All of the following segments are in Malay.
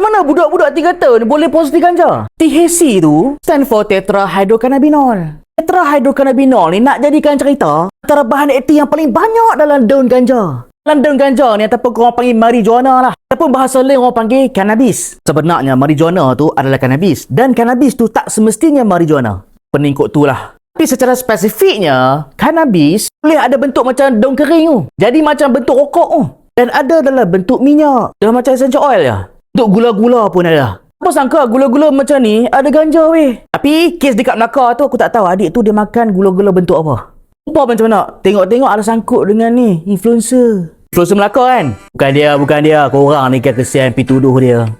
Macam mana budak-budak 3 tahun boleh positif ganja? THC tu stand for tetrahydrocannabinol. Tetrahydrocannabinol ni nak jadikan cerita antara bahan aktif yang paling banyak dalam daun ganja. Dalam daun ganja ni ataupun korang panggil marijuana lah. Ataupun bahasa lain orang panggil cannabis. Sebenarnya marijuana tu adalah cannabis. Dan cannabis tu tak semestinya marijuana. Peningkut tu lah. Tapi secara spesifiknya, cannabis boleh ada bentuk macam daun kering tu. Jadi macam bentuk rokok tu. Dan ada dalam bentuk minyak. Dah macam essential oil ya. Untuk gula-gula pun ada. Apa sangka gula-gula macam ni ada ganja weh. Tapi kes dekat Melaka tu aku tak tahu adik tu dia makan gula-gula bentuk apa. Apa macam mana? Tengok-tengok ada sangkut dengan ni influencer. Influencer Melaka kan? Bukan dia. Korang ni kan kesian pergi tuduh dia.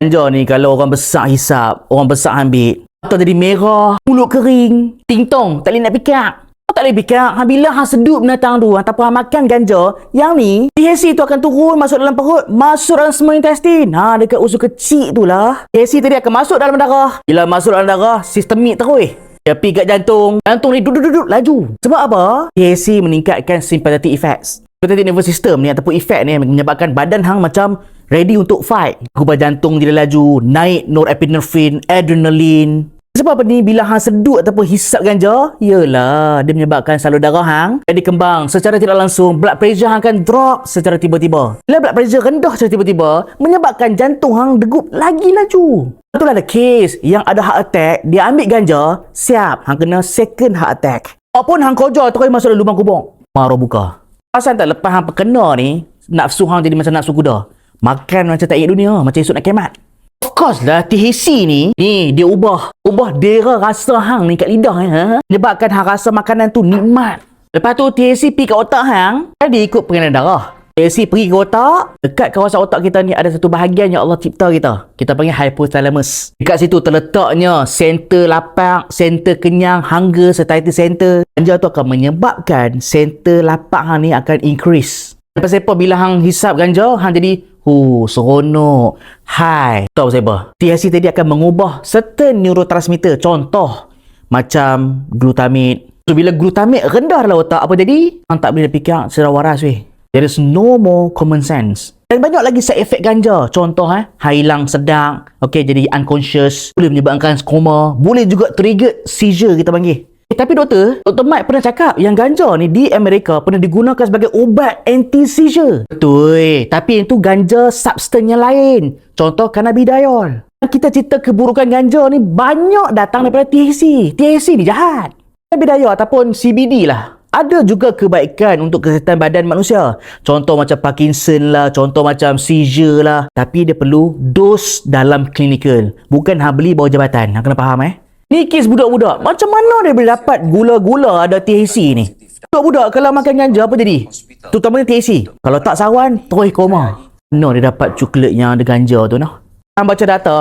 Ganja ni kalau orang besar hisap, orang besar ambil, mata jadi merah, mulut kering, tingtong, tak boleh nak pikak. Tak boleh pikak. Bila hang sedup binatang tu ataupun hang makan ganja, yang ni THC tu akan turun masuk dalam perut, masuk dalam semua intestin. Dekat usus kecil tu lah. THC tadi akan masuk dalam darah. Bila masuk dalam darah, sistemik terus. Dia pergi kat jantung. Jantung ni duduk laju. Sebab apa? THC meningkatkan sympathetic effects. Sympathetic nervous system ni ataupun efek ni menyebabkan badan hang macam ready untuk fight. Gubar jantung dia laju, naik norepinephrine, adrenaline. Sebab apa ni? Bila hang sedut ataupun hisap ganja, yelah, dia menyebabkan salur darah hang jadi kembang. Secara tidak langsung, blood pressure hang akan drop secara tiba-tiba. Bila blood pressure rendah secara tiba-tiba, menyebabkan jantung hang degup lagi laju. Itulah ada kes yang ada heart attack, dia ambil ganja, siap, hang kena second heart attack. Walaupun hang kojar terus masuk dalam lubang kubur, marah buka. Pasal tak lepas hang terkena ni, nafsu hang jadi macam nafsu kuda. Makan macam tak ingat dunia, macam esok nak kemat. Of course lah, THC ni dia ubah dera rasa hang ni kat lidah ya. Menyebabkan hang rasa makanan tu nikmat. Lepas tu THC pergi kat otak hang, jadi ikut pengenalan darah. THC pergi ke otak, dekat kawasan otak kita ni ada satu bahagian yang Allah cipta kita. Kita panggil hypothalamus. Dekat situ terletaknya center lapang, center kenyang, hunger, satiety center. Ganja tu akan menyebabkan center lapang hang ni akan increase. Lepas apa bila hang hisap ganja, hang jadi seronok, high. Tahu pasal apa? THC tadi akan mengubah certain neurotransmitter. Contoh macam glutamate. So bila glutamate rendah dalam otak, apa jadi? Hang tak boleh fikir secara waras weh. There is no more common sense. Dan banyak lagi side effect ganja. Contoh hilang sedang, jadi unconscious, boleh menyebabkan koma, boleh juga trigger seizure kita panggil. Tapi Dr. Mike pernah cakap yang ganja ni di Amerika pernah digunakan sebagai ubat anti-seizure. Betul. Tapi itu ganja substance yang lain. Contoh cannabidiol. Kita cerita keburukan ganja ni banyak datang daripada THC. THC ni jahat. Cannabidiol ataupun CBD lah. Ada juga kebaikan untuk kesihatan badan manusia. Contoh macam Parkinson lah, contoh macam seizure lah. Tapi dia perlu dos dalam klinikal. Bukan beli bawah jabatan. Kena faham Ni kes budak-budak. Macam mana dia boleh dapat gula-gula ada THC ni? Budak-budak kalau makan ganja apa jadi? Terutamanya THC. Kalau tak sawan, terus koma. No, dia dapat coklat yang ada ganja tu noh. Kita baca data,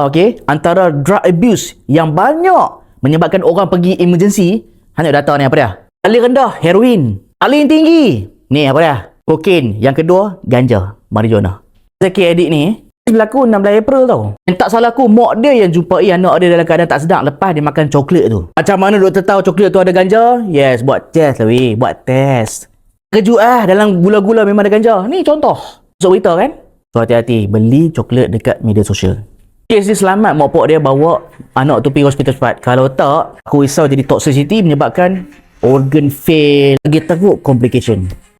antara drug abuse yang banyak menyebabkan orang pergi emergency, hanya data ni apa dia? Paling rendah, heroin. Paling tinggi, ni apa dia? Kokain. Yang kedua, ganja, marijuana. Sakit adik ni, berlaku 16 April tau. Yang tak salah aku, mak dia yang jumpai anak dia dalam keadaan tak sedap lepas dia makan coklat tu. Macam mana doktor tahu coklat tu ada ganja? Yes, buat test lah weh. Buat test. Kejut dalam gula-gula memang ada ganja. Ni contoh. Masuk berita kan? So hati-hati, beli coklat dekat media sosial. Kes ni selamat mak pak dia bawa anak tu pergi hospital cepat. Kalau tak, aku risau jadi toxicity menyebabkan organ fail. Lagi teruk complication.